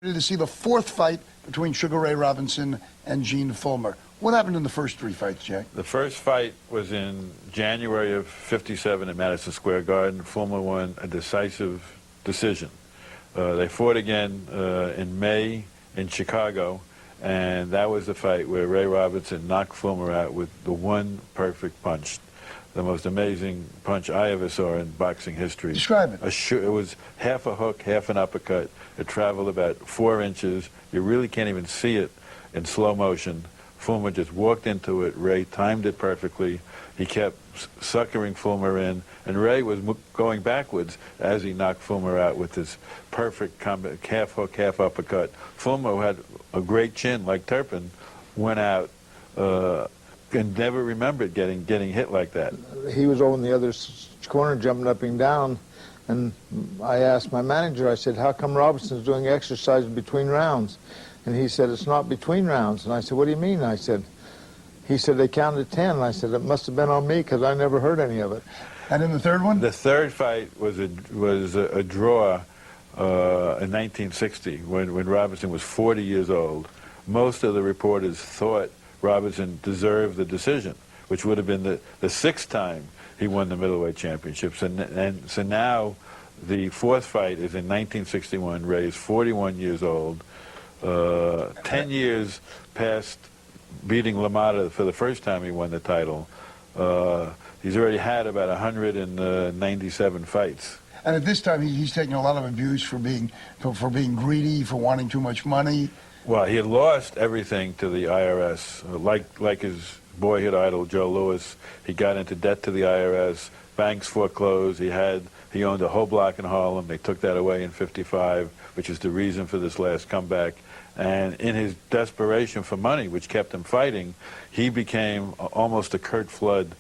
To see the fourth fight between Sugar Ray Robinson and Gene Fullmer. What happened in the first three fights, Jack? The first fight was in January of '57 at Madison Square Garden. Fullmer won a decisive decision. They fought again in May in Chicago, and that was the fight where Ray Robinson knocked Fullmer out with the one perfect punch. The most amazing punch I ever saw in boxing history. Describe it. It was half a hook, half an uppercut. It traveled about 4 inches. You really can't even see it in slow motion. Fullmer just walked into it. Ray timed it perfectly. He kept suckering Fullmer in, and Ray was going backwards as he knocked Fullmer out with this perfect half hook, half uppercut. Fullmer had a great chin, like Turpin, went out and never remembered getting hit like that. He was over in the other corner jumping up and down, and I asked my manager, I said, how come Robinson's doing exercise between rounds? And he said, it's not between rounds. And I said, what do you mean? He said, they counted 10. I said, it must have been on me because I never heard any of it. And in the third one? The third fight was a draw in 1960 when Robinson was 40 years old. Most of the reporters thought Robinson deserved the decision, which would have been the sixth time he won the middleweight championships. And so now the fourth fight is in 1961. Ray is 41 years old, 10 years past beating LaMotta for the first time he won the title. He's already had about 197 fights. And at this time, he's taking a lot of abuse for being greedy, for wanting too much money. Well, he had lost everything to the IRS, like his boyhood idol, Joe Louis. He got into debt to the IRS, banks foreclosed, he owned a whole block in Harlem. They took that away in '55, which is the reason for this last comeback. And in his desperation for money, which kept him fighting, he became almost a Curt Flood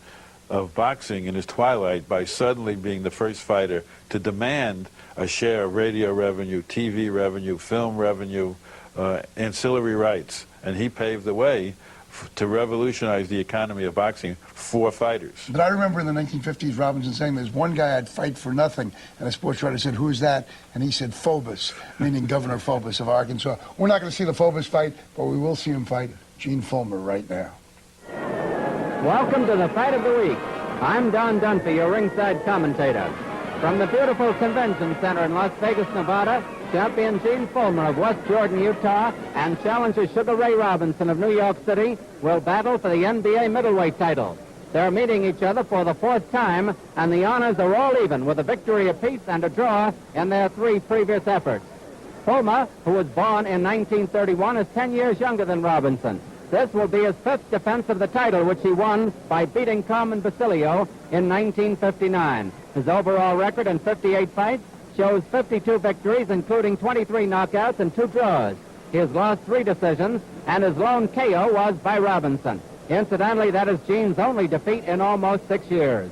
of boxing in his twilight by suddenly being the first fighter to demand a share of radio revenue, TV revenue, film revenue, ancillary rights, and he paved the way to revolutionize the economy of boxing for fighters. But I remember in the 1950s, Robinson saying there's one guy I'd fight for nothing, and a sports writer said, who's that? And he said, Phobos, meaning Governor Phobos of Arkansas. We're not going to see the Phobos fight, but we will see him fight Gene Fullmer right now. Welcome to the Fight of the Week. I'm Don Dunphy, your ringside commentator. From the beautiful convention center in Las Vegas, Nevada, champion Gene Fullmer of West Jordan, Utah, and challenger Sugar Ray Robinson of New York City will battle for the NBA middleweight title. They're meeting each other for the fourth time, and the honors are all even, with a victory apiece and a draw in their 3 previous efforts. Fullmer, who was born in 1931, is 10 years younger than Robinson. This will be his 5th defense of the title, which he won by beating Carmen Basilio in 1959. His overall record in 58 fights shows 52 victories, including 23 knockouts and 2 draws. He has lost 3 decisions, and his lone KO was by Robinson. Incidentally, that is Gene's only defeat in almost 6 years.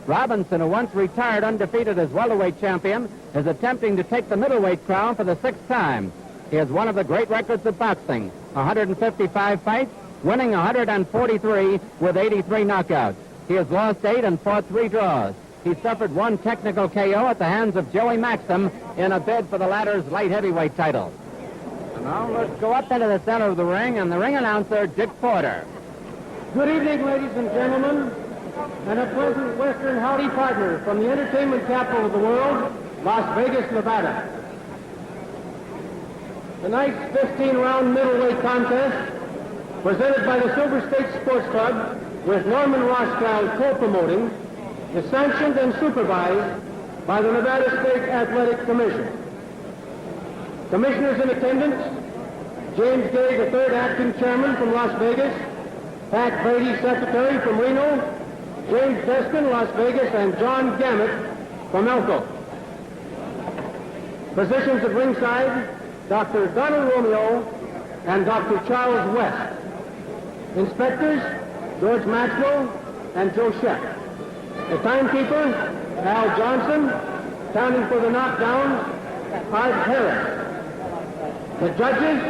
Robinson, who once retired undefeated as welterweight champion, is attempting to take the middleweight crown for the 6th time. He has one of the great records of boxing, 155 fights, winning 143 with 83 knockouts. He has lost 8 and fought 3 draws. He suffered 1 technical KO at the hands of Joey Maxim in a bid for the latter's light heavyweight title. And now let's go up into the center of the ring, and the ring announcer, Dick Porter. Good evening, ladies and gentlemen, and a pleasant Western howdy partner from the entertainment capital of the world, Las Vegas, Nevada. Tonight's 15-round middleweight contest, presented by the Silver State Sports Club, with Norman Rothschild co-promoting, is sanctioned and supervised by the Nevada State Athletic Commission. Commissioners in attendance, James Gay, the 3rd acting chairman from Las Vegas, Pat Brady, secretary from Reno, James Deskin, Las Vegas, and John Gammett from Elko. Positions at ringside, Dr. Donald Romeo and Dr. Charles West. Inspectors, George Maxwell and Joe Sheck. The timekeeper, Al Johnson. Counting for the knockdowns, Art Harris. The judges,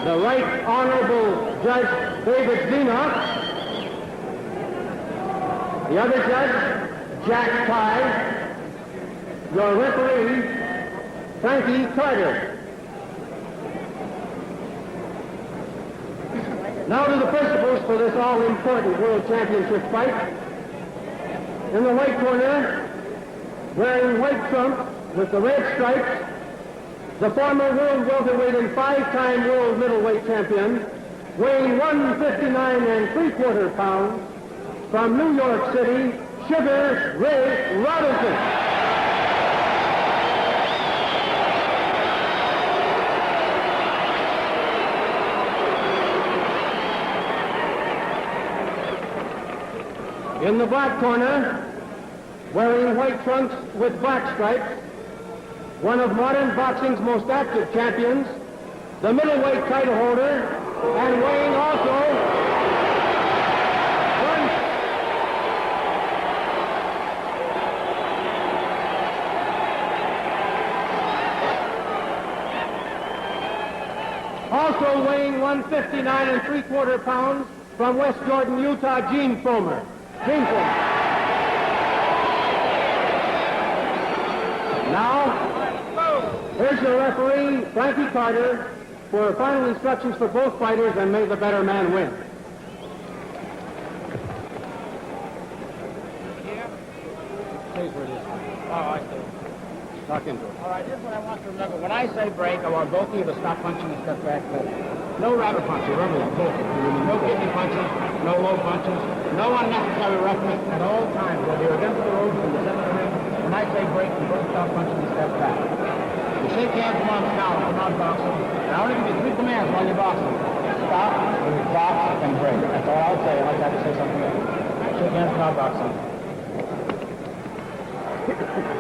the Right Honorable Judge David Zenoff. The other judge, Jack Ty. Your referee, Frankie Carter. Now to the principals for this all-important World Championship fight. In the white corner, wearing white trunks with the red stripes, the former world welterweight and five-time world middleweight champion, weighing 159 3/4 pounds, from New York City, Sugar Ray Robinson. In the black corner, wearing white trunks with black stripes, one of modern boxing's most active champions, the middleweight title holder, and weighing also weighing 159 3/4 pounds, from West Jordan, Utah, Gene Fullmer. Gene Fullmer. Now, here's your referee, Frankie Carter, for final instructions for both fighters, and may the better man win. Talk into it. All right, here's what I want to remember. When I say break, I want both of you to stop punching and step back. No rabbit punches, remember that, both of you. No kidney punches, no low punches, no unnecessary roughness at all times, whether you're against the ropes or the center of the ring. When I say break, you both stop punching and step back. You shake hands once now if you're not boxing. And I only give you 3 commands while you're boxing. Stop, box, and break. That's all I'll say unless I have to say something else. Shake hands not boxing.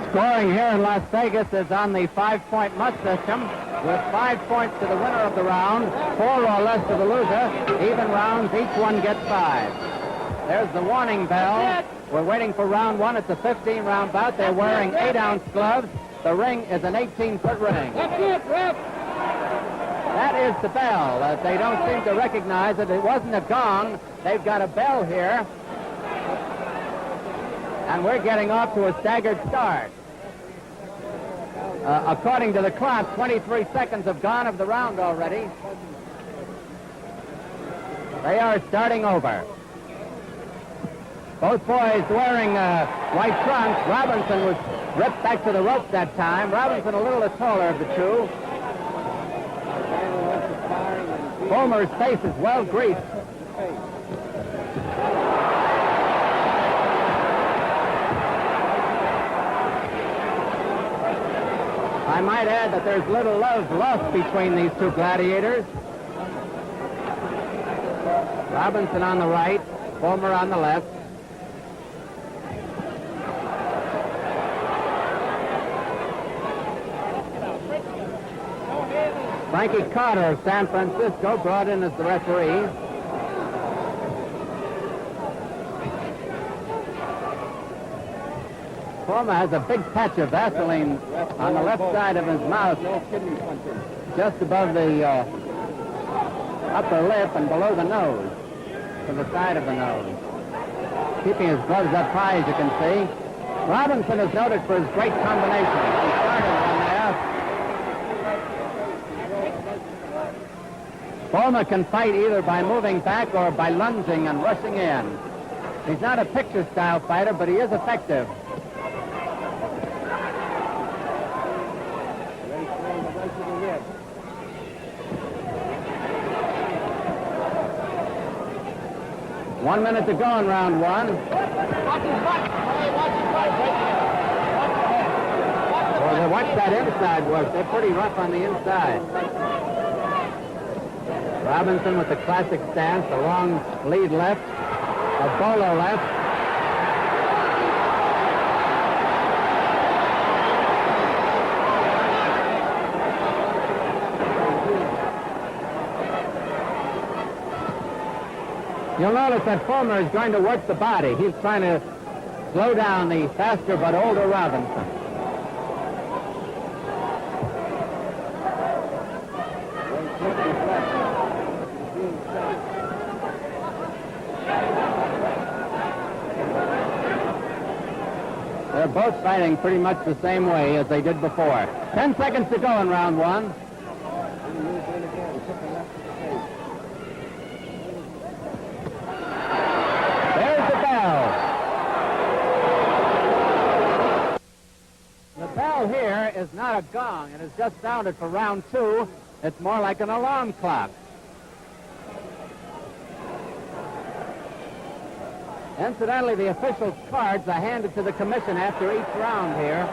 Scoring here in Las Vegas is on the 5-point must system, with 5 points to the winner of the round, 4 or less to the loser. Even rounds, each one gets 5. There's the warning bell. We're waiting for round 1. It's a 15-round bout. They're wearing 8-ounce gloves. The ring is an 18-foot ring. That's it, ref. That is the bell. They don't seem to recognize it. It wasn't a gong. They've got a bell here. And we're getting off to a staggered start. According to the clock, 23 seconds have gone of the round already. They are starting over. Both boys wearing white trunks. Robinson was ripped back to the ropes that time. Robinson a little taller of the two. Fullmer's face is well greased. I might add that there's little love lost between these two gladiators. Robinson on the right, Fullmer on the left. Frankie Carter of San Francisco brought in as the referee. Fullmer has a big patch of Vaseline on the left side of his mouth, just above the upper lip and below the nose, to the side of the nose. Keeping his gloves up high, as you can see. Robinson is noted for his great combination. He started one there. Fullmer can fight either by moving back or by lunging and rushing in. He's not a picture-style fighter, but he is effective. One minute to go in round 1. Well, watch that inside work. They're pretty rough on the inside. Robinson with the classic stance, a long lead left, a bolo left. You'll notice that Fullmer is going to work the body. He's trying to slow down the faster but older Robinson. They're both fighting pretty much the same way as they did before. 10 seconds to go in round one. There's the bell. The bell here is not a gong. It has just sounded for round two. It's more like an alarm clock. Incidentally, the officials' cards are handed to the commission after each round here.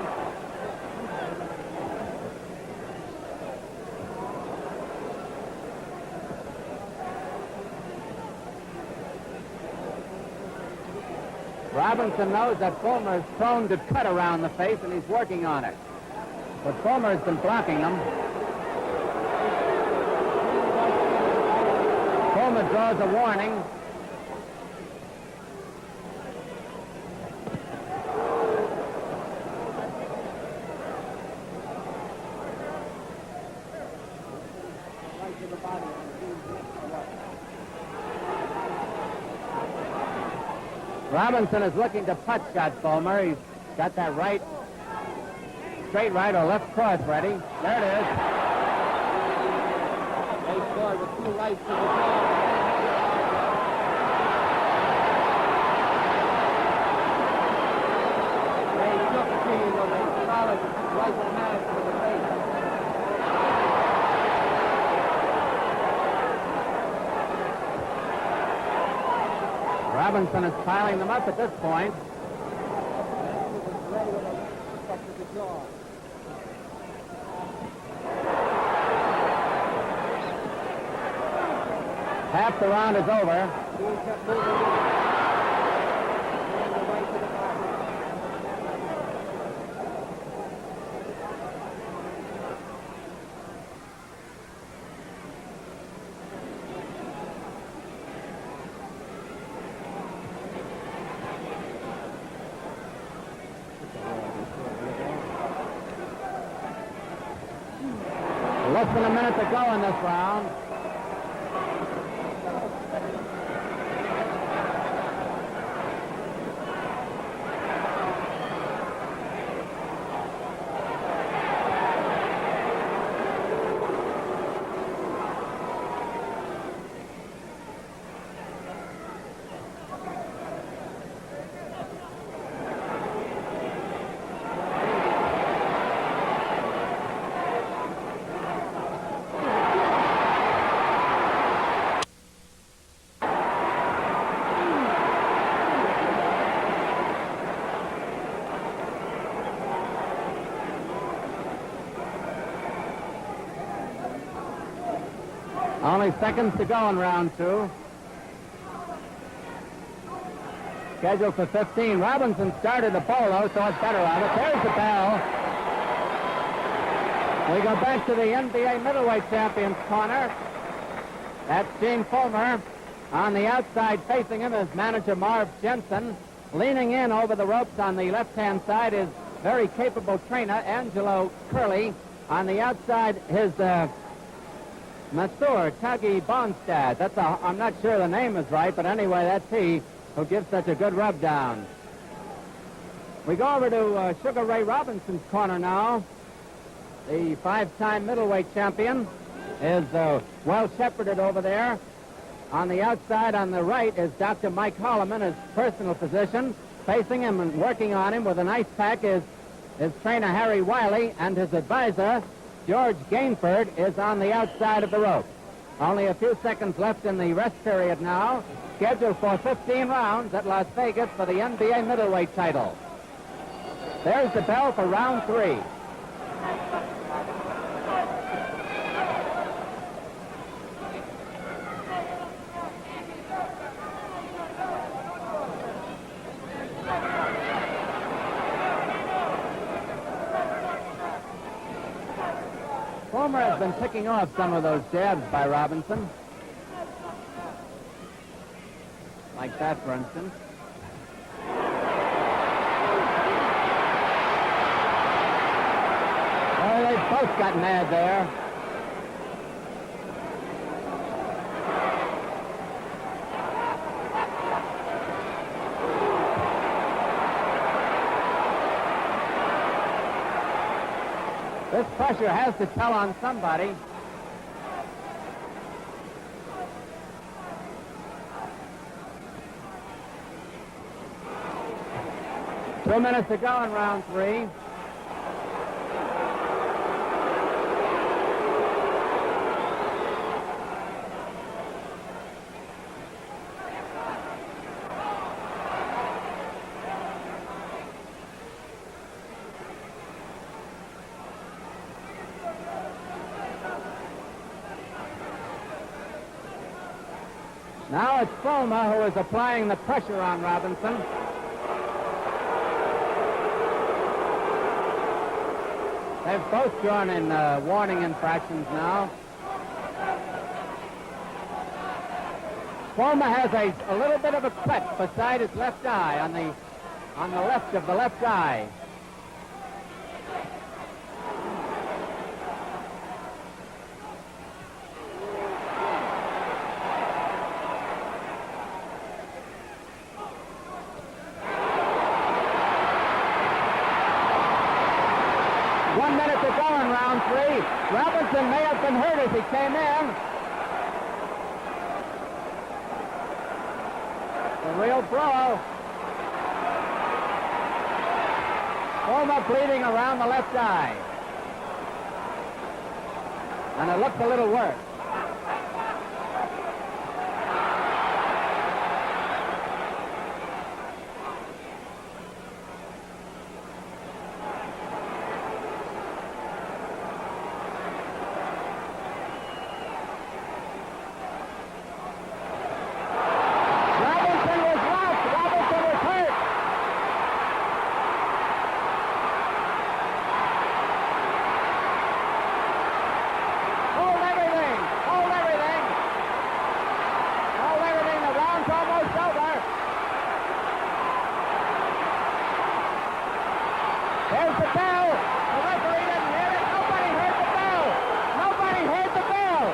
Robinson knows that Fullmer is prone to cut around the face, and he's working on it. But Fullmer has been blocking them. Fullmer draws a warning. Robinson is looking to putt shot Fullmer. He's got that right, straight right or left cross ready. There it is. They scored with 2 rights to the ball. They took me with a solid right pass to the face. Robinson is piling them up at this point. Half the round is over. Less than a minute to go in this round. Only seconds to go in round two. Scheduled for 15. Robinson started the polo, so it's better on it. There's the bell. We go back to the NBA middleweight champions corner. That's Gene Fullmer. On the outside facing him is manager Marv Jensen. Leaning in over the ropes on the left-hand side is very capable trainer Angelo Curley. On the outside, his Master Tuggy Bonstad. I'm not sure the name is right, but anyway, that's he who gives such a good rub down. We go over to Sugar Ray Robinson's corner now. The 5-time middleweight champion is well shepherded over there. On the outside, on the right, is Dr. Mike Holloman, his personal physician. Facing him and working on him with an ice pack is his trainer Harry Wiley, and his advisor George Gainford is on the outside of the rope. Only a few seconds left in the rest period now. Scheduled for 15 rounds at Las Vegas for the NBA middleweight title. There's the bell for round 3. Fullmer has been picking off some of those jabs by Robinson. Like that, for instance. Oh, they both got mad there. This pressure has to tell on somebody. Two minutes to go in round three. Now it's Fullmer who is applying the pressure on Robinson. They've both drawn in warning infractions now. Fullmer has a little bit of a cut beside his left eye, on the left of the left eye. Robinson may have been hurt as he came in. A real brawl. Fullmer bleeding around the left eye. And it looks a little worse. There's the bell. The referee didn't hear it. Nobody heard the bell. Nobody heard the bell.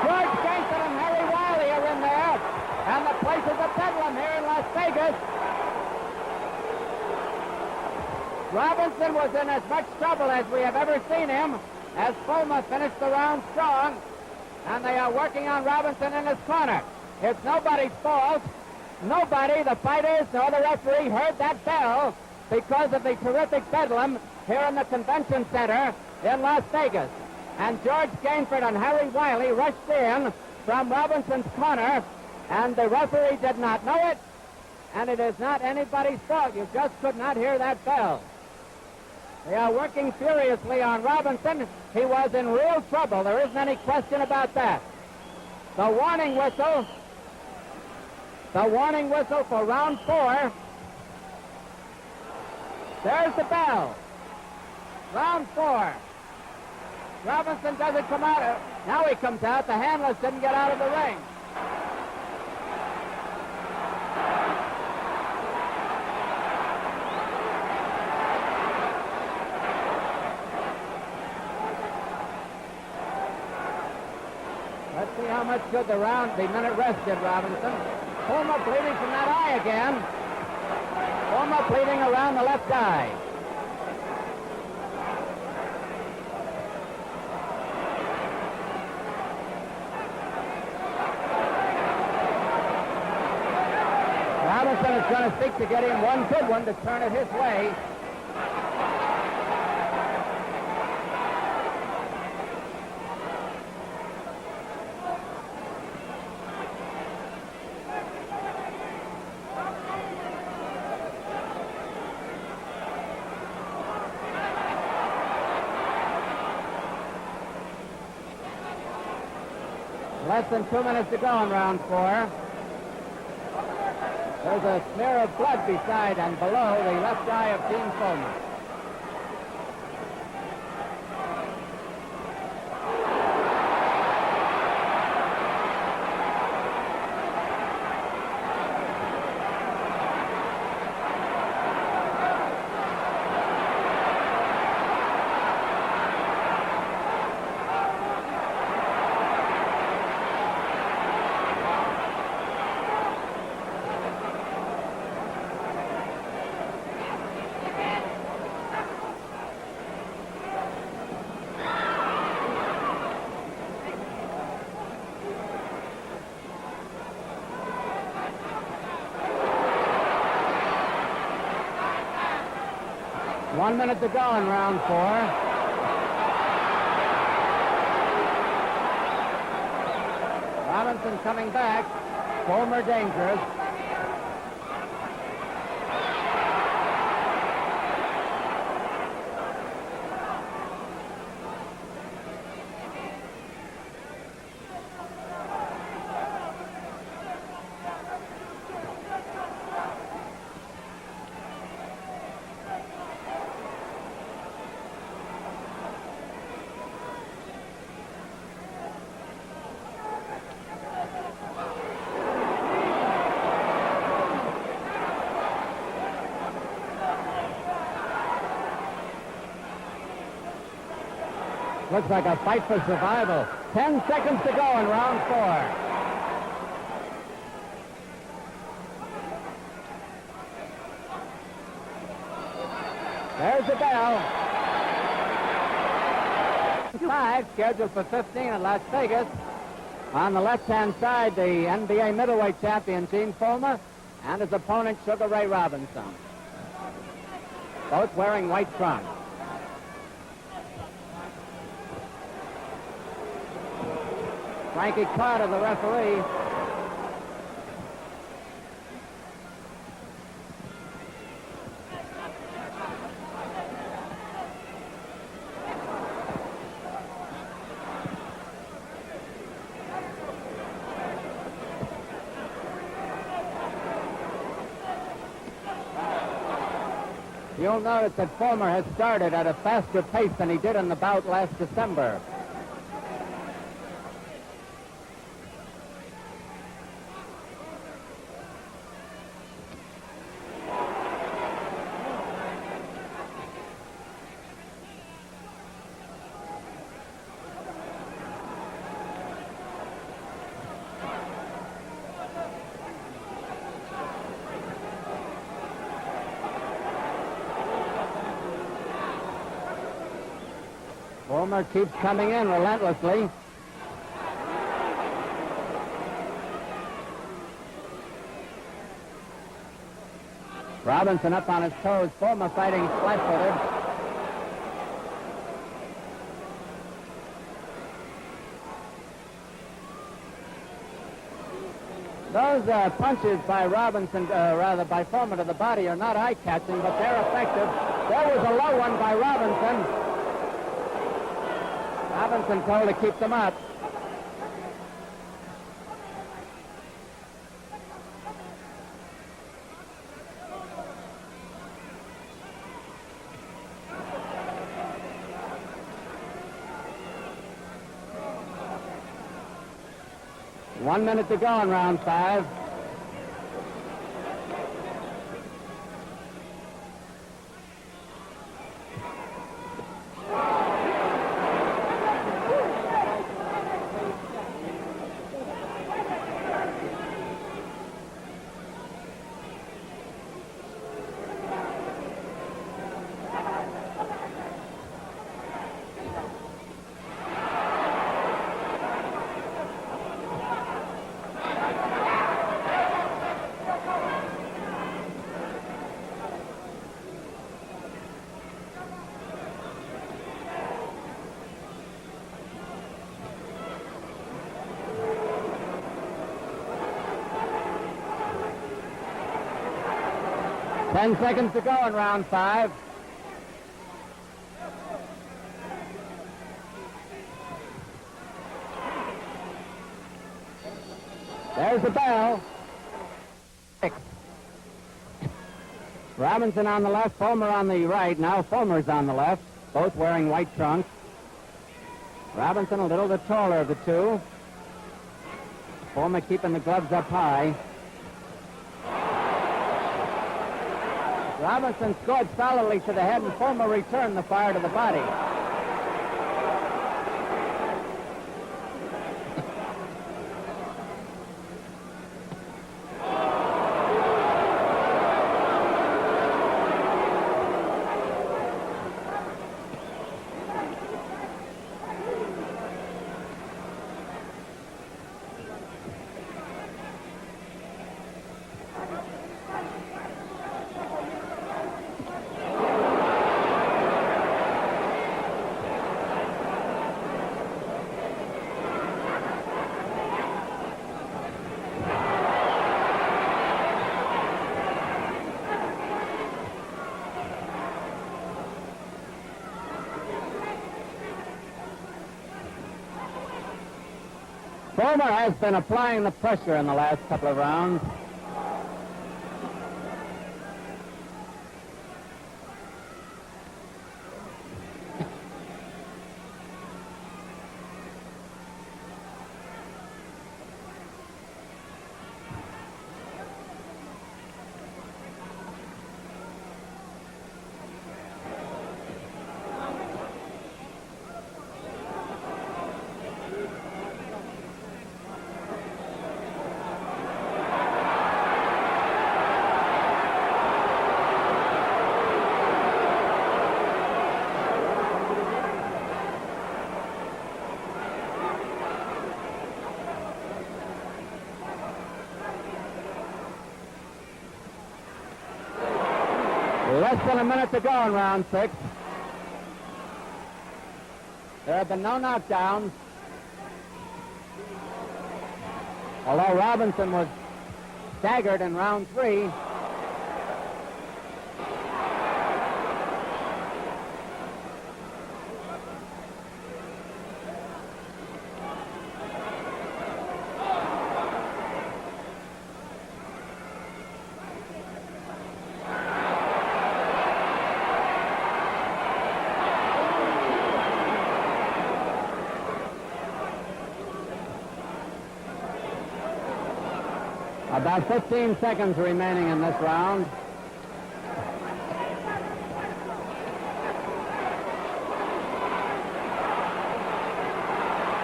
George Gainson and Harry Wiley are in there, and the place is a bedlam here in Las Vegas. Robinson was in as much trouble as we have ever seen him, as Fullmer finished the round strong, and they are working on Robinson in his corner. It's nobody's fault. Nobody, the fighters nor the referee, heard that bell because of the terrific bedlam here in the convention center in Las Vegas. And George Gainford and Harry Wiley rushed in from Robinson's corner, and the referee did not know it, and it is not anybody's fault. You just could not hear that bell. They are working furiously on Robinson. He was in real trouble. There isn't any question about that. The warning whistle for round 4. There's the bell. Round 4. Robinson doesn't come out. Now he comes out. The handlers didn't get out of the ring. Let's see how much good the minute rest did Robinson. Fullmer bleeding from that eye again. Fullmer bleeding around the left eye. Robinson is going to seek to get in one good one to turn it his way. Less than 2 minutes to go in round 4. There's a smear of blood beside and below the left eye of Gene Fullmer. 1 minute to go in round 4. Robinson coming back. Fullmer dangerous. Looks like a fight for survival. 10 seconds to go in round 4. There's the bell. 5, scheduled for 15 in Las Vegas. On the left-hand side, the NBA middleweight champion, Gene Fullmer, and his opponent, Sugar Ray Robinson. Both wearing white trunks. Frankie Carter, the referee. You'll notice that Fullmer has started at a faster pace than he did in the bout last December. Fullmer keeps coming in relentlessly. Robinson up on his toes. Fullmer fighting flat-footed. Those punches by Robinson, by Fullmer to the body are not eye-catching, but they're effective. There was a low one by Robinson. Robinson told to keep them up. One minute to go in round 5. Ten seconds to go in round 5. There's the bell. 6. Robinson on the left, Fullmer on the right. Now Fulmer's on the left, both wearing white trunks. Robinson a little the taller of the two. Fullmer keeping the gloves up high. Robinson scored solidly to the head, and Fullmer returned the fire to the body. Fullmer has been applying the pressure in the last couple of rounds. Less than a minute to go in round 6. There have been no knockdowns. Although Robinson was staggered in round 3. About 15 seconds remaining in this round.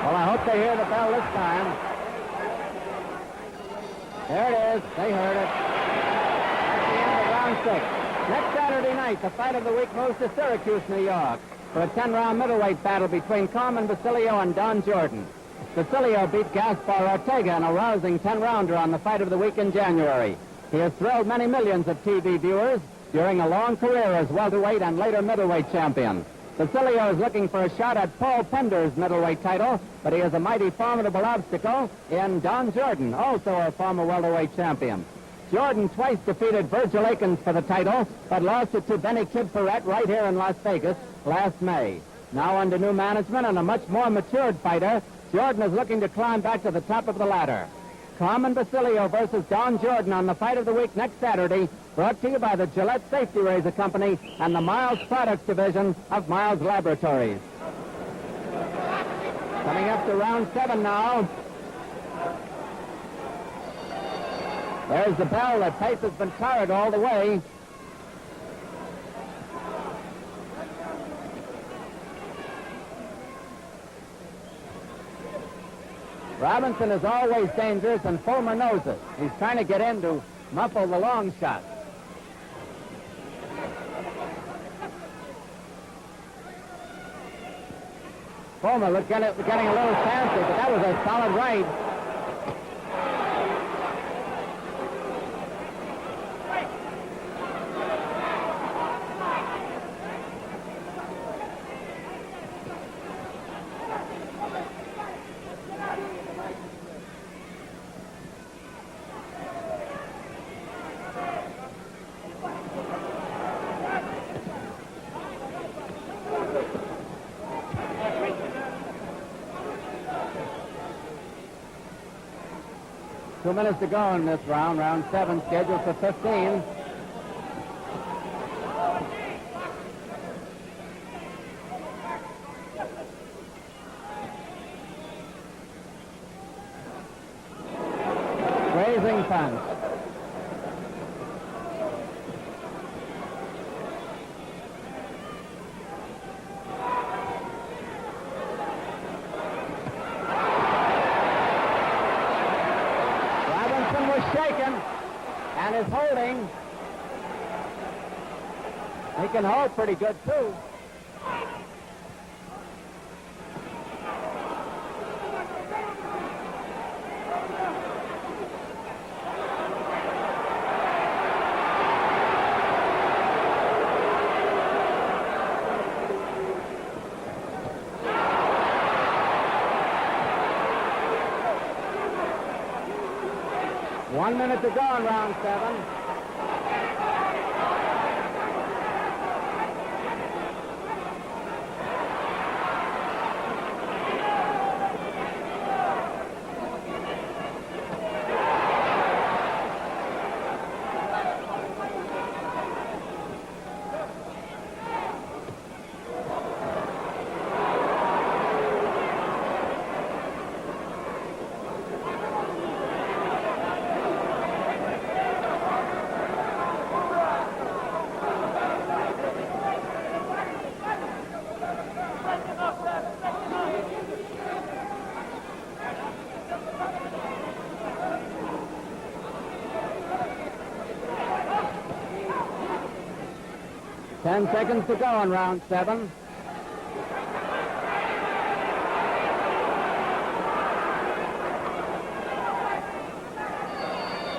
Well, I hope they hear the bell this time. There it is. They heard it. That's the end of round 6. Next Saturday night, the fight of the week moves to Syracuse, New York, for a 10-round middleweight battle between Carmen Basilio and Don Jordan. Basilio beat Gaspar Ortega in a rousing 10-rounder on the fight of the week in January. He has thrilled many millions of TV viewers during a long career as welterweight and later middleweight champion. Basilio is looking for a shot at Paul Pender's middleweight title, but he has a mighty formidable obstacle in Don Jordan, also a former welterweight champion. Jordan twice defeated Virgil Akins for the title, but lost it to Benny Kid Perrette right here in Las Vegas last May. Now under new management and a much more matured fighter, Jordan is looking to climb back to the top of the ladder. Carmen Basilio versus Don Jordan on the fight of the week next Saturday, brought to you by the Gillette Safety Razor Company and the Miles Products Division of Miles Laboratories. Coming up to round 7 now. There's the bell. The tape has been carried all the way. Robinson is always dangerous, and Fullmer knows it. He's trying to get in to muffle the long shot. Fullmer getting a little fancy, but that was a solid right. Two minutes to go in this round, round 7, scheduled for 15. Grazing punch. Shaken and is holding. He can hold pretty good too. One minute to go in round 7. 10 seconds to go in round 7.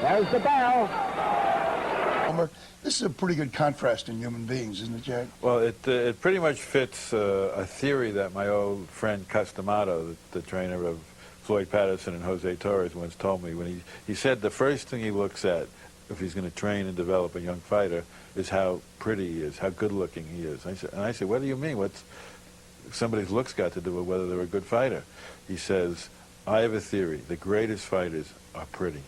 There's the bell. Fullmer, this is a pretty good contrast in human beings, isn't it, Jack? Well, it pretty much fits a theory that my old friend Customato, the trainer of Floyd Patterson and Jose Torres, once told me. When he said the first thing he looks at if he's going to train and develop a young fighter is how pretty he is, how good-looking he is. I said, what do you mean? What's somebody's looks got to do with whether they're a good fighter? He says, I have a theory. The greatest fighters are pretty.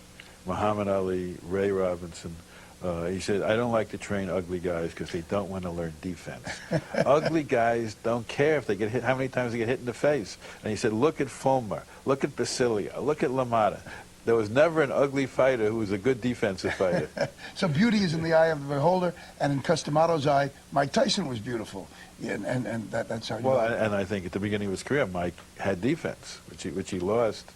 Muhammad Ali, Ray Robinson. He said, I don't like to train ugly guys because they don't want to learn defense. Ugly guys don't care if they get hit, how many times they get hit in the face. And he said, look at Fullmer, look at Basilio, look at LaMotta. There was never an ugly fighter who was a good defensive fighter. So beauty is in the eye of the beholder, and in Customato's eye, Mike Tyson was beautiful. Yeah, and that's how you Well, know. and I think at the beginning of his career, Mike had defense, which he lost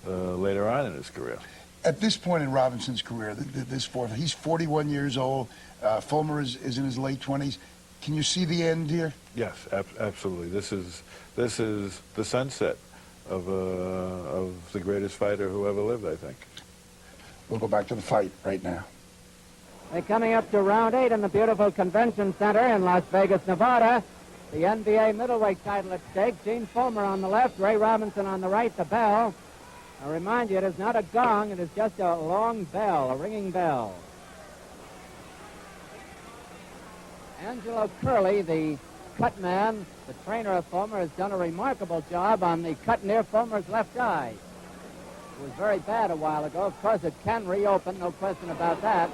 later on in his career. At this point in Robinson's career, this fourth, he's 41 years old. Fullmer is in his late 20s. Can you see the end here? Yes, absolutely. This is the sunset of the greatest fighter who ever lived, I think. We'll go back to the fight right now. They're coming up to round 8 in the beautiful convention center in Las Vegas, Nevada. The NBA middleweight title at stake. Gene Fullmer on the left, Ray Robinson on the right, the bell. I remind you, it is not a gong, it is just a long bell, a ringing bell. Angelo Curley, the cut man, the trainer of Fullmer, has done a remarkable job on the cut near Fullmer's left eye. It was very bad a while ago. Of course, it can reopen, no question about that.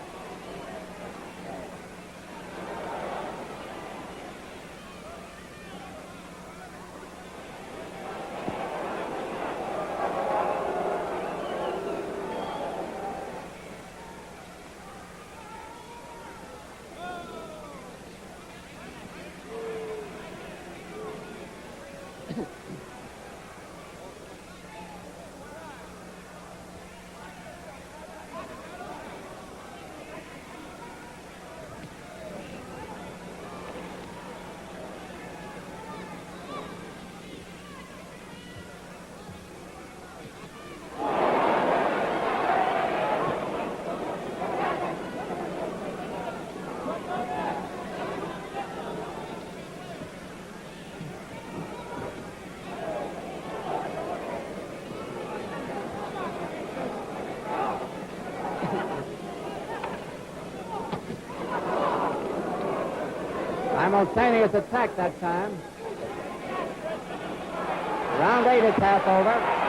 Simultaneous attack that time. Round 8 is half over.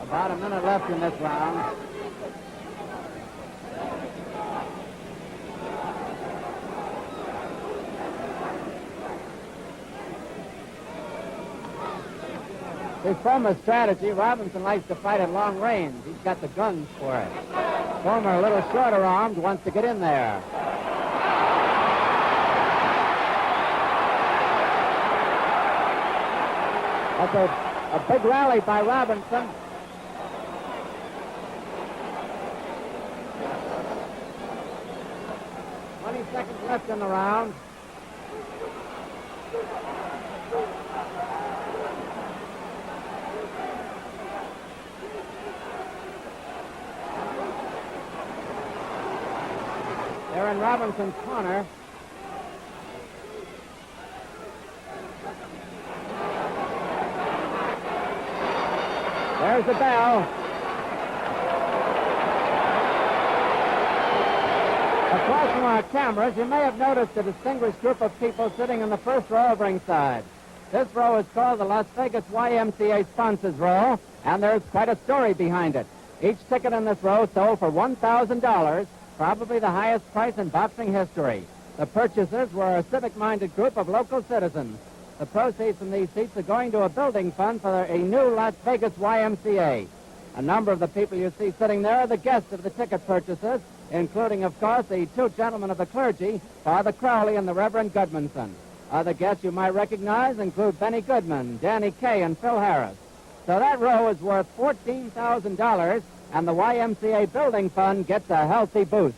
About a minute left in this round. His Fullmer's strategy, Robinson likes to fight at long range. He's got the guns for it. Fullmer, a little shorter armed, wants to get in there. That's a big rally by Robinson. Seconds left in the round. They're in Robinson's corner. There's the bell. Across from our cameras, you may have noticed a distinguished group of people sitting in the first row of ringside. This row is called the Las Vegas YMCA Sponsors Row, and there's quite a story behind it. Each ticket in this row sold for $1,000, probably the highest price in boxing history. The purchasers were a civic-minded group of local citizens. The proceeds from these seats are going to a building fund for a new Las Vegas YMCA. A number of the people you see sitting there are the guests of the ticket purchasers, including, of course, the two gentlemen of the clergy, Father Crowley and the Reverend Goodmanson. Other guests you might recognize include Benny Goodman, Danny Kaye, and Phil Harris. So that row is worth $14,000, and the YMCA building fund gets a healthy boost.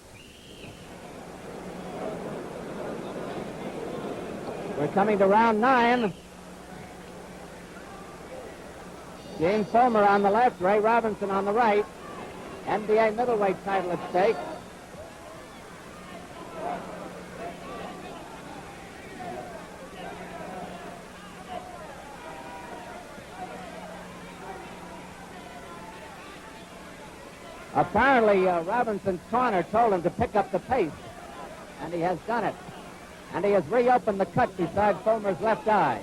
We're coming to round 9. Gene Fullmer on the left, Ray Robinson on the right. NBA middleweight title at stake. Apparently, Robinson's corner told him to pick up the pace, and he has done it. And he has reopened the cut beside Fullmer's left eye.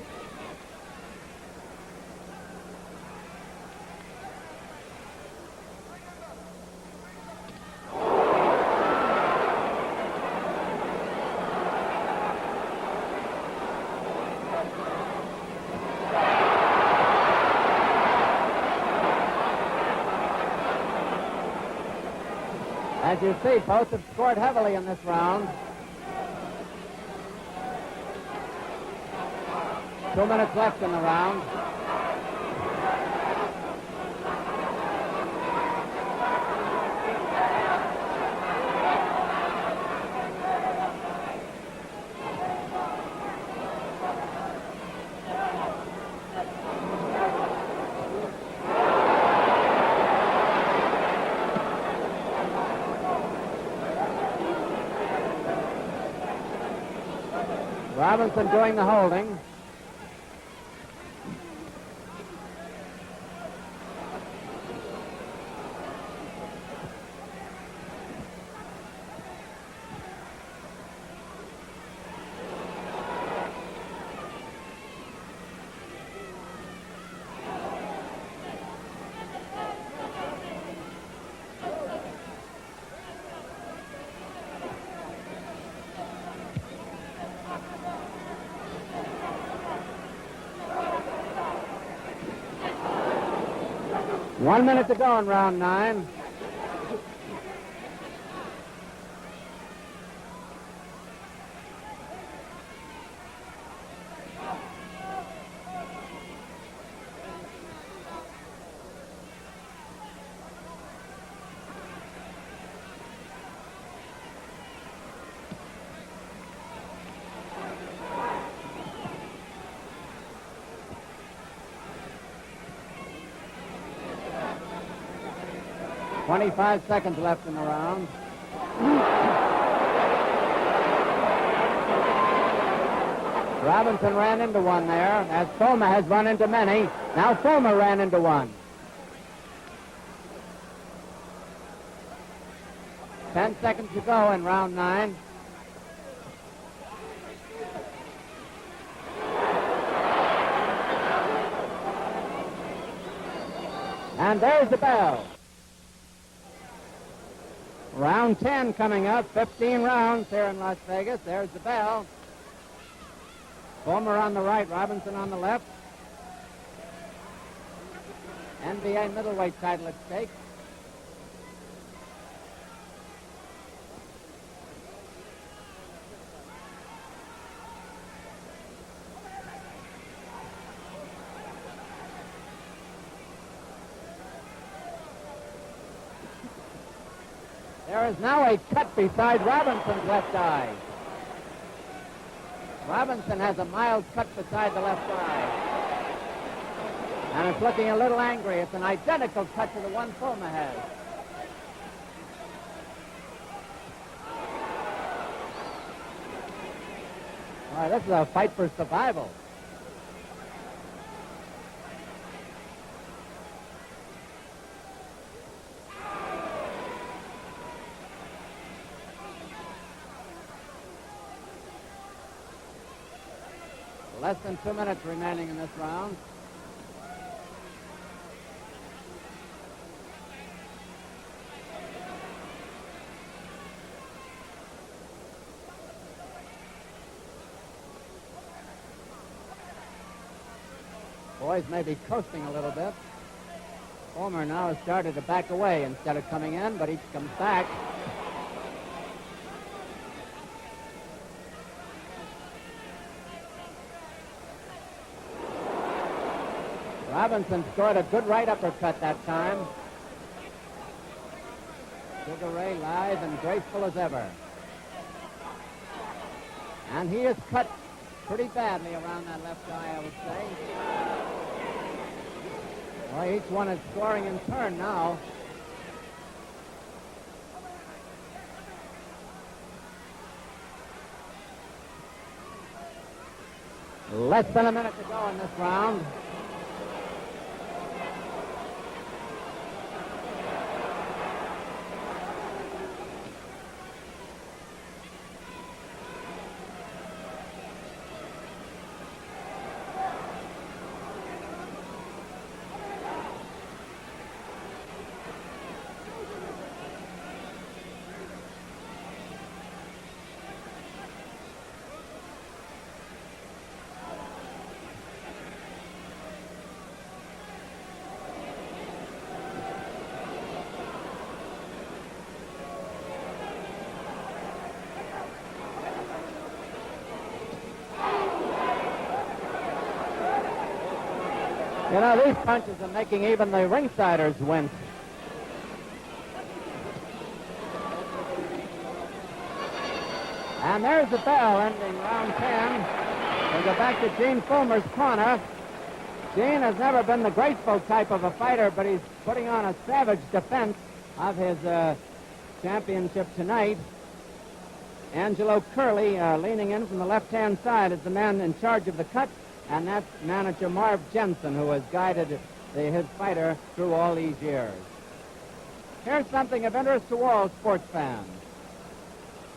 As you see, both have scored heavily in this round. 2 minutes left in the round. Robinson doing the holding. One minute to go in round 9. .25 seconds left in the round. Robinson ran into one there, as Fullmer has run into many. Now Fullmer ran into one. 10 seconds to go in round 9. And there's the bell. Round 10 coming up, 15 rounds here in Las Vegas. There's the bell. Fullmer on the right, Robinson on the left. NBA middleweight title at stake. There is now a cut beside Robinson's left eye. Robinson has a mild cut beside the left eye. And it's looking a little angry. It's an identical cut to the one Fullmer has. All right, this is a fight for survival. Less than 2 minutes remaining in this round. Boys may be coasting a little bit. Fullmer now has started to back away instead of coming in, but he comes back. Robinson scored a good right uppercut that time. Sugar Ray lithe and graceful as ever. And he is cut pretty badly around that left eye, I would say. Well, each one is scoring in turn now. Less than a minute to go in this round. You know, these punches are making even the ringsiders wince. And there's the bell ending round 10. We go back to Gene Fullmer's corner. Gene has never been the graceful type of a fighter, but he's putting on a savage defense of his championship tonight. Angelo Curley, leaning in from the left-hand side, is the man in charge of the cut. And that's manager Marv Jensen, who has guided his fighter through all these years. Here's something of interest to all sports fans.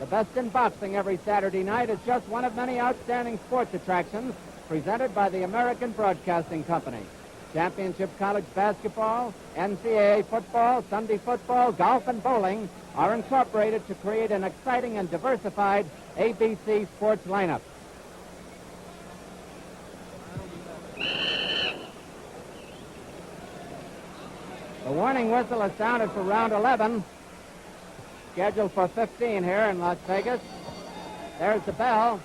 The best in boxing every Saturday night is just one of many outstanding sports attractions presented by the American Broadcasting Company. Championship college basketball, NCAA football, Sunday football, golf, and bowling are incorporated to create an exciting and diversified ABC sports lineup. The warning whistle is sounded for round 11, scheduled for 15 here in Las Vegas. There's the bell.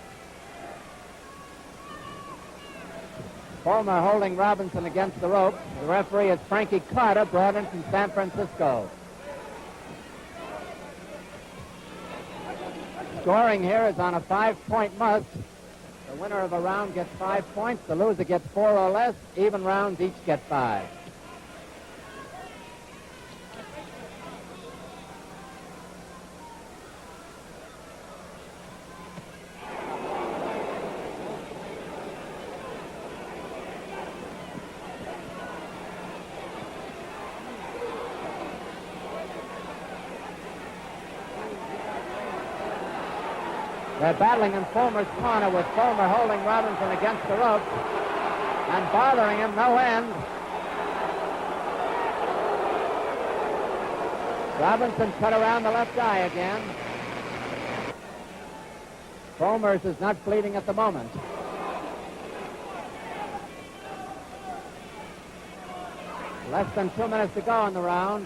Fullmer holding Robinson against the ropes. The referee is Frankie Carter, brought in from San Francisco. Scoring here is on a 5-point must. The winner of a round gets 5 points. The loser gets 4 or less. Even rounds each get 5. They're battling in Fullmer's corner with Fullmer holding Robinson against the ropes and bothering him no end. Robinson cut around the left eye again. Fullmer's is not bleeding at the moment. Less than 2 minutes to go in the round.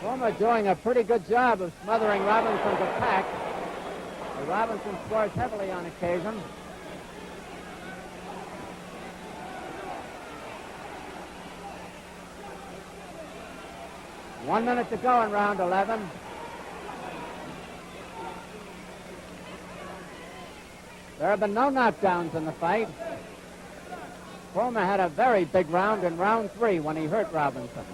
Fullmer doing a pretty good job of smothering Robinson's attack. Robinson scores heavily on occasion. One minute to go in round 11. There have been no knockdowns in the fight. Fullmer had a very big round in round 3 when he hurt Robinson.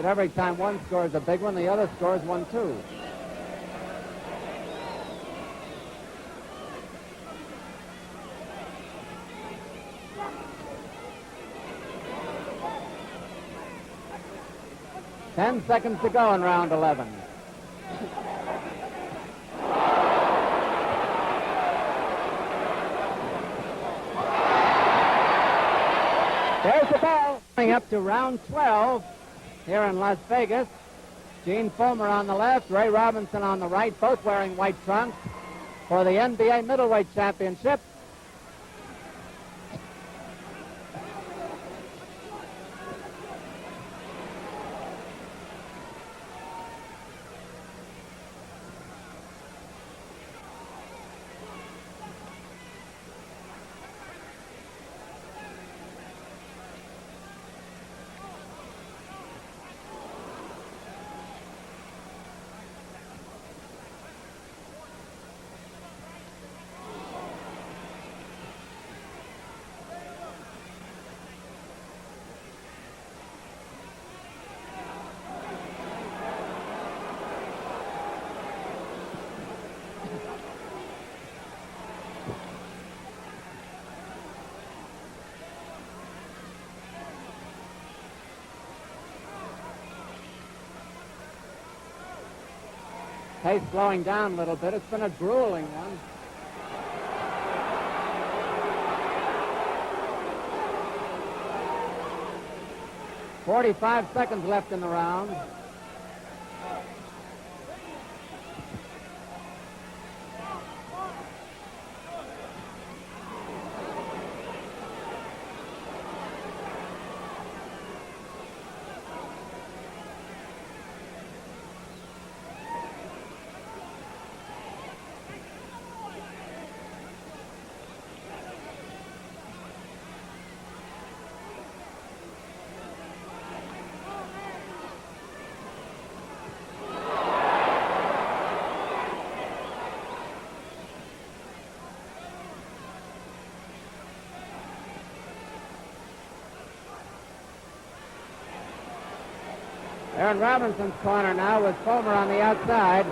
every time one scores a big one, the other scores one too. Ten seconds to go in round 11. There's the bell. Coming up to round 12 here in Las Vegas. Gene Fullmer on the left, Ray Robinson on the right, both wearing white trunks for the NBA Middleweight Championship. Pace slowing down a little bit. It's been a grueling one. "45 seconds left in the round. They're in Robinson's corner now with Fullmer on the outside.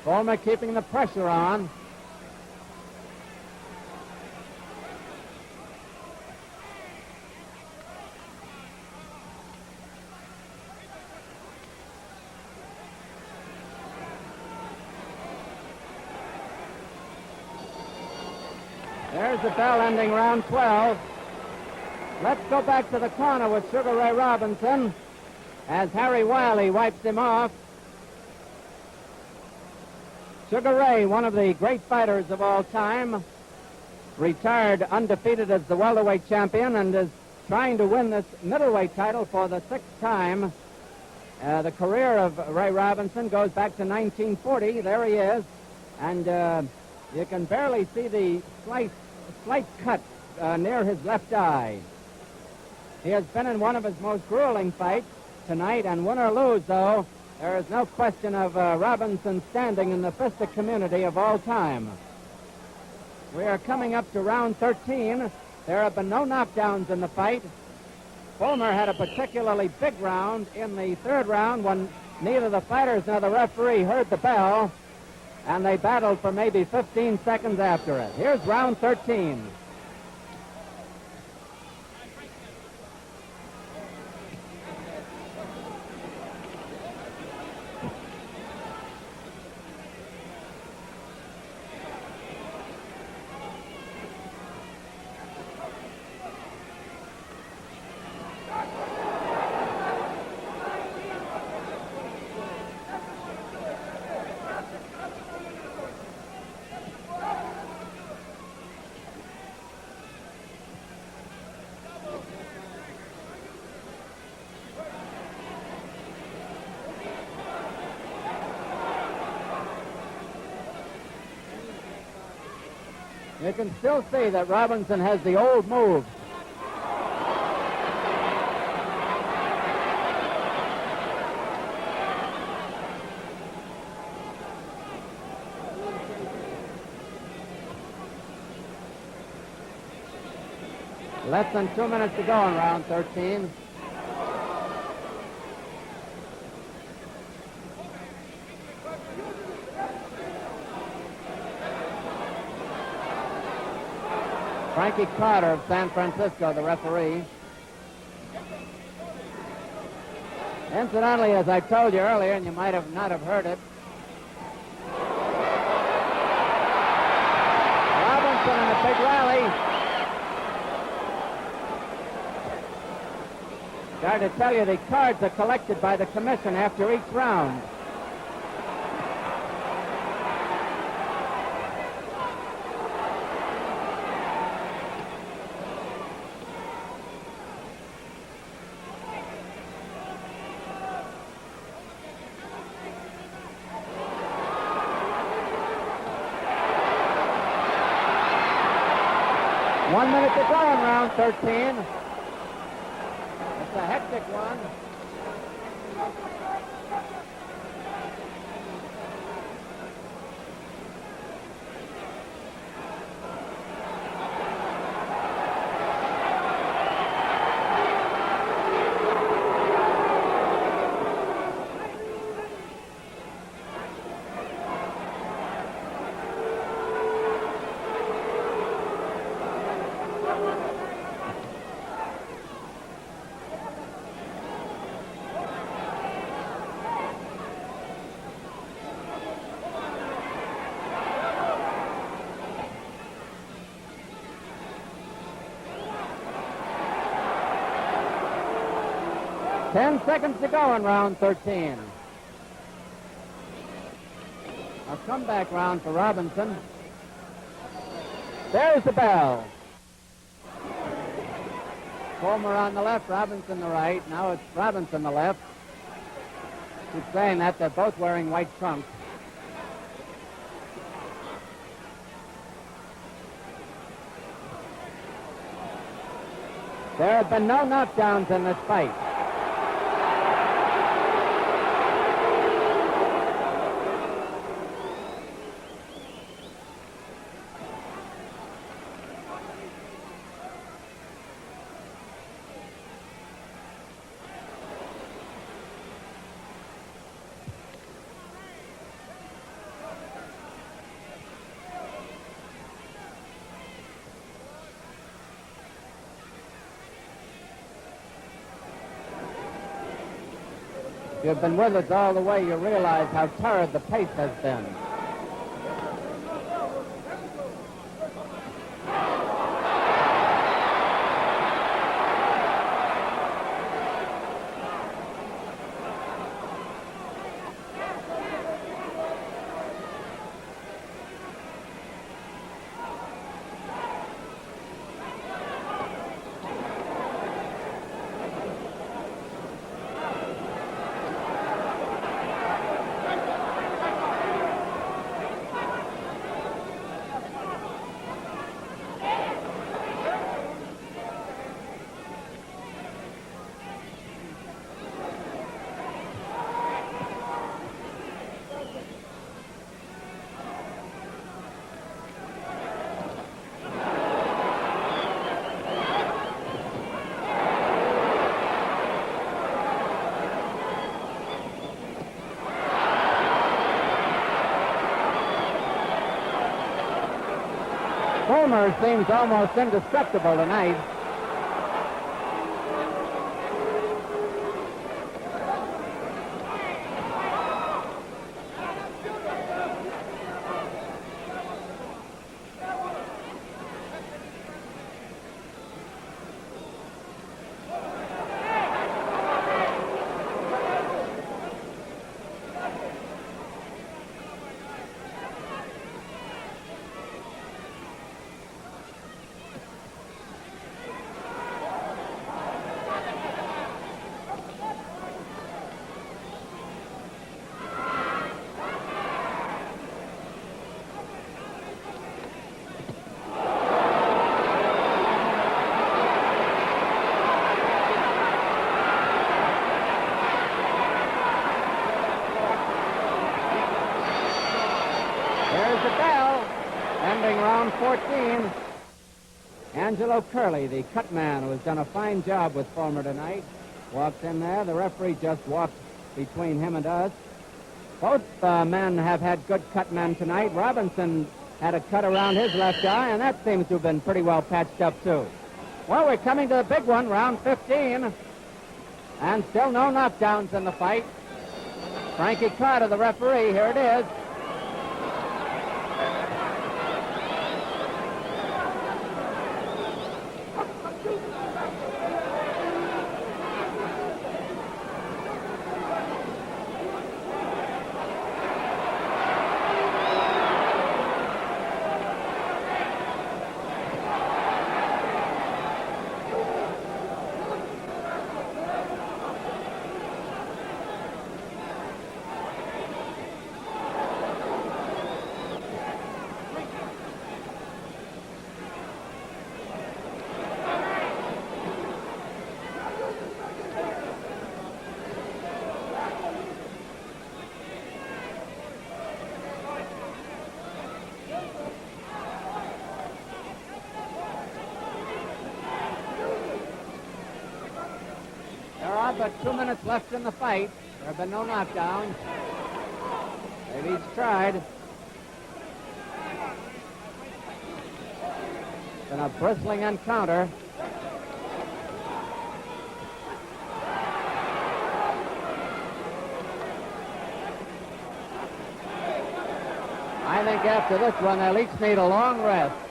Fullmer keeping the pressure on. There's the bell ending round 12. Let's go back to the corner with Sugar Ray Robinson as Harry Wiley wipes him off. Sugar Ray, one of the great fighters of all time, retired undefeated as the welterweight champion and is trying to win this middleweight title for the 6th time. The career of Ray Robinson goes back to 1940. There he is. And you can barely see the slight cut near his left eye. He has been in one of his most grueling fights tonight, and win or lose, though, there is no question of Robinson's standing in the fistic community of all time. We are coming up to round 13. There have been no knockdowns in the fight. Fullmer had a particularly big round in the 3rd round when neither the fighters nor the referee heard the bell, and they battled for maybe 15 seconds after it. Here's round 13. You can still see that Robinson has the old move. Less than 2 minutes to go in round 13. Frankie Carter of San Francisco, the referee. Incidentally, as I told you earlier, and you might have not have heard it, Robinson in a big rally. Got to tell you, the cards are collected by the commission after each round. One minute to go in round 13. It's a hectic one. Ten seconds to go in round 13. A comeback round for Robinson. There's the bell. Fullmer on the left, Robinson the right. Now it's Robinson the left. Keep saying that. They're both wearing white trunks. There have been no knockdowns in this fight. If you've been with us all the way, you realize how torrid the pace has been. Fullmer seems almost indestructible tonight. Angelo Curley, the cut man, who has done a fine job with Fullmer tonight, walks in there. The referee just walked between him and us. Both men have had good cut men tonight. Robinson had a cut around his left eye, and that seems to have been pretty well patched up, too. Well, we're coming to the big one, round 15, and still no knockdowns in the fight. Frankie Carter, the referee, here it is. But 2 minutes left in the fight. There have been no knockdowns. They've each tried. It's been a bristling encounter. I think after this one, they'll each need a long rest.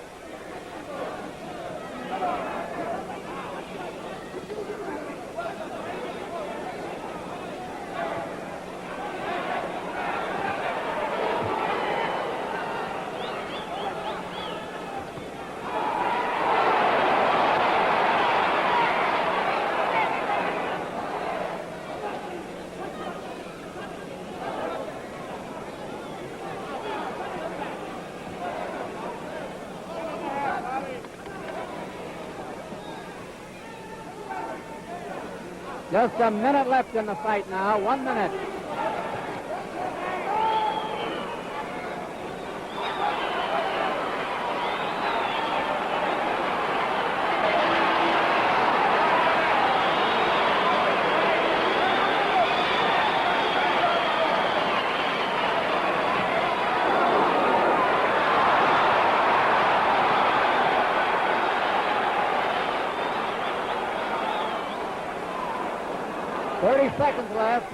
Just a minute left in the fight now. 1 minute. Seconds left.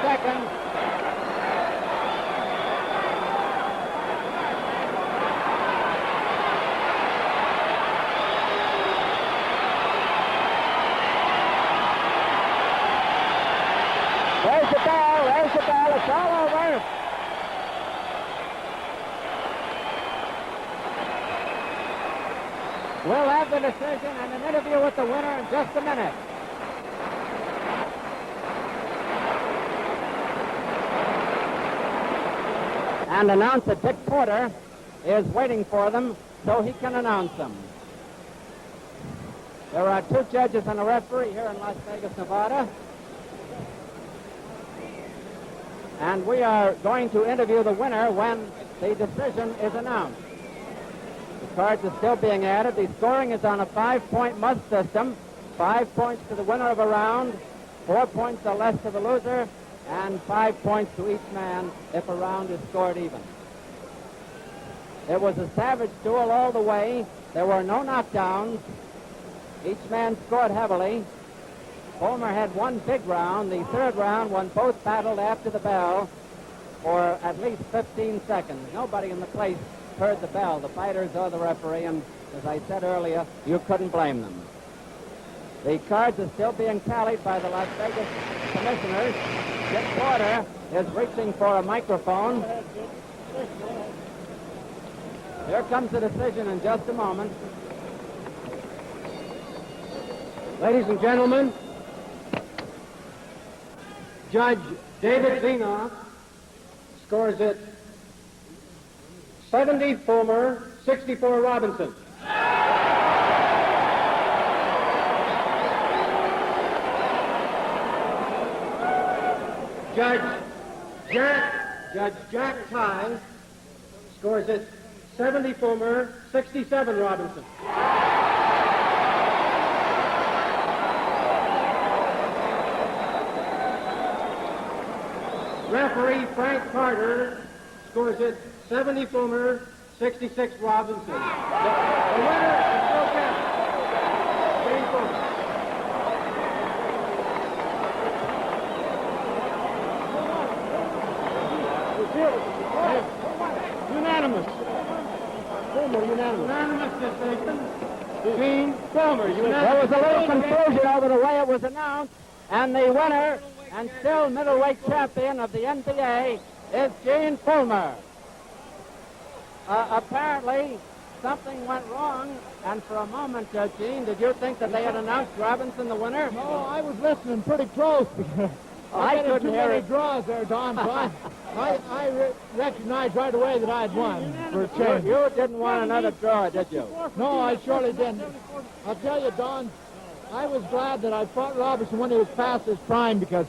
Seconds. There's the bell, it's all over. We'll have the decision and an interview with the winner in just a minute. And announcer Dick Porter is waiting for them so he can announce them. There are 2 judges and a referee here in Las Vegas, Nevada. And we are going to interview the winner when the decision is announced. The cards are still being added. The scoring is on a 5-point must system. 5 points to the winner of a round, 4 points or less to the loser, and 5 points to each man if a round is scored even. It was a savage duel all the way. There were no knockdowns. Each man scored heavily. Fullmer had one big round. The third round, when both battled after the bell for at least 15 seconds. Nobody in the place heard the bell, the fighters or the referee, and as I said earlier, you couldn't blame them. The cards are still being tallied by the Las Vegas commissioners. Dick Porter is reaching for a microphone. Here comes the decision in just a moment. Ladies and gentlemen, Judge David Zenoff scores it 70 Fullmer, 64 Robinson. Judge Jack Ty scores it 70 Fullmer, 67 Robinson. Referee Frank Carter scores it 70 Fullmer, 66 Robinson. The winner is Joe Kemp. Jane Fullmer. Unanimous. Fullmer, unanimous. Unanimous decision. Gene Fullmer, There unanimous. was a little confusion over the way it was announced, and the winner and still middleweight champion of the NBA is Gene Fullmer. Apparently, something went wrong, and for a moment, Gene, did you think that they had announced Robinson the winner? No, I was listening pretty close because I couldn't too hear many it. draws there, Don. So I recognized right away that I had won for a You, change. you didn't want another draw, did you? No, I surely didn't. I'll tell you, Don, I was glad that I fought Robertson when he was past his prime because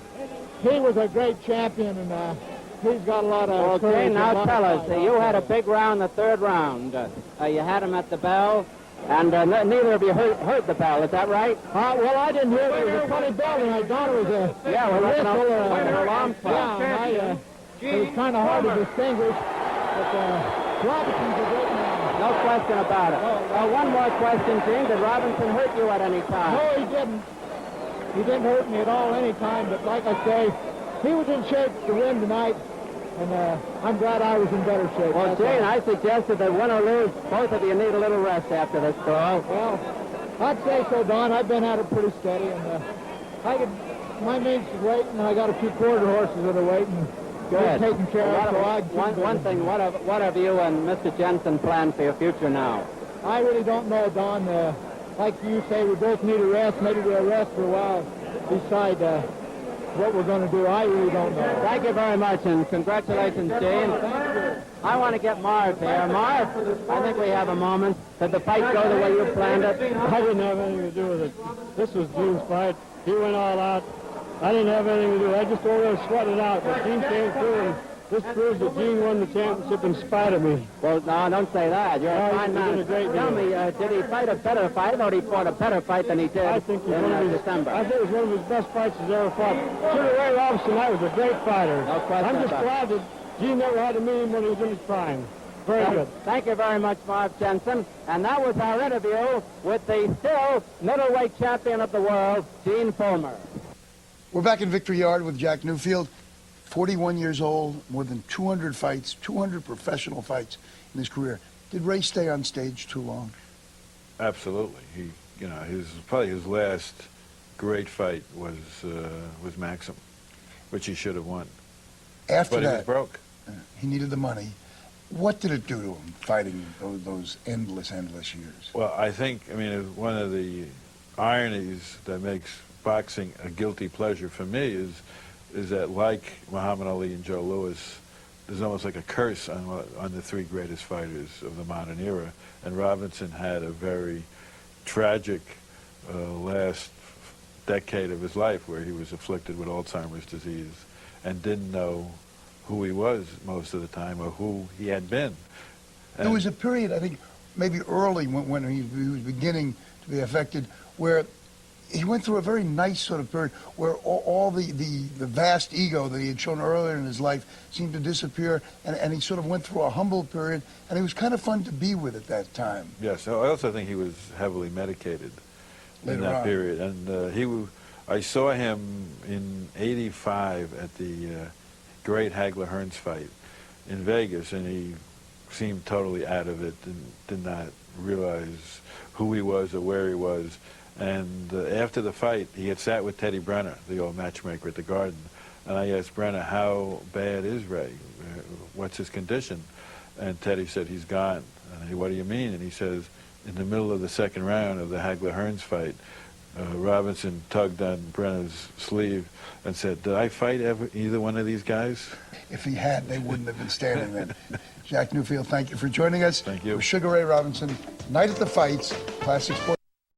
he was a great champion and he's got a lot of Okay, courage. now and a lot tell of us, fight. you had a big round, the third round. You had him at the bell, and neither of you heard the bell, is that right? Well, I didn't hear it. It was a funny bell, and I thought it was a Yeah, well, that's whistle or an a alarm clock. Yeah, it was kind of hard to distinguish. But Robinson's a great man. No question about it. One more question, Gene. Did Robinson hurt you at any time? No, he didn't. He didn't hurt me at all any time, but like I say, he was in shape to win tonight, and I'm glad I was in better shape. Well, That's Gene, all. I suggested that win or lose, both of you need a little rest after this brawl. Well, I'd say so, Don. I've been at it pretty steady, and my mate's waiting, and I got a few quarter horses that are waiting. Good. Taken care of, so I One thing, what have you and Mr. Jensen planned for your future now? I really don't know, Don. Like you say, we both need a rest. Maybe we'll rest for a while, decide what we're going to do. I really don't know. Thank you very much, and congratulations, Gene. I want to get Marv here. Marv, I think we have a moment. Did the fight go the way you planned it? I didn't have anything to do with it. This was Gene's fight. He went all out. I didn't have anything to do with it. I just over there sweated out. But Gene came through, and this proves that Gene won the championship in spite of me. Well, no, don't say that. You're a No, fine he man. did a great Tell deal. me, did he fight a better fight? I thought he fought a better fight than he did I think in December. I think it was one of his best fights he's ever fought. Sugar Ray Robinson, that was a great fighter. No question I'm just about it. glad that Gene never had to meet him when he was in his prime. Very good. Thank you very much, Marv Jensen. And that was our interview with the still middleweight champion of the world, Gene Fullmer. We're back in Victory Yard with Jack Newfield, 41 years old, more than 200 fights, 200 professional fights in his career. Did Ray stay on stage too long? Absolutely. Probably his last great fight was Maxim, which he should have won. After But he was that, broke. he needed the money. What did it do to him, fighting those endless years? Well, I think, one of the ironies that makes boxing a guilty pleasure for me is that, like Muhammad Ali and Joe Louis, there's almost like a curse on the three greatest fighters of the modern era. And Robinson had a very tragic last decade of his life where he was afflicted with Alzheimer's disease and didn't know who he was most of the time or who he had been. There was a period, I think, maybe early when he was beginning to be affected, where he went through a very nice sort of period where all the vast ego that he had shown earlier in his life seemed to disappear, and he sort of went through a humble period, and it was kind of fun to be with at that time. Yes, I also think he was heavily medicated in Later that on. period. And I saw him in '85 at the great Hagler-Hearns fight in Vegas, and he seemed totally out of it and did not realize who he was or where he was. And after the fight, he had sat with Teddy Brenner, the old matchmaker at the Garden, and I asked Brenner, how bad is Ray? What's his condition? And Teddy said, he's gone. And I said, what do you mean? And he says, in the middle of the second round of the Hagler-Hearns fight, Robinson tugged on Brenner's sleeve and said, did I fight either one of these guys? If he had, they wouldn't have been standing there. Jack Newfield, thank you for joining us. Thank you. For Sugar Ray Robinson, Night at the Fights, Classic Sports.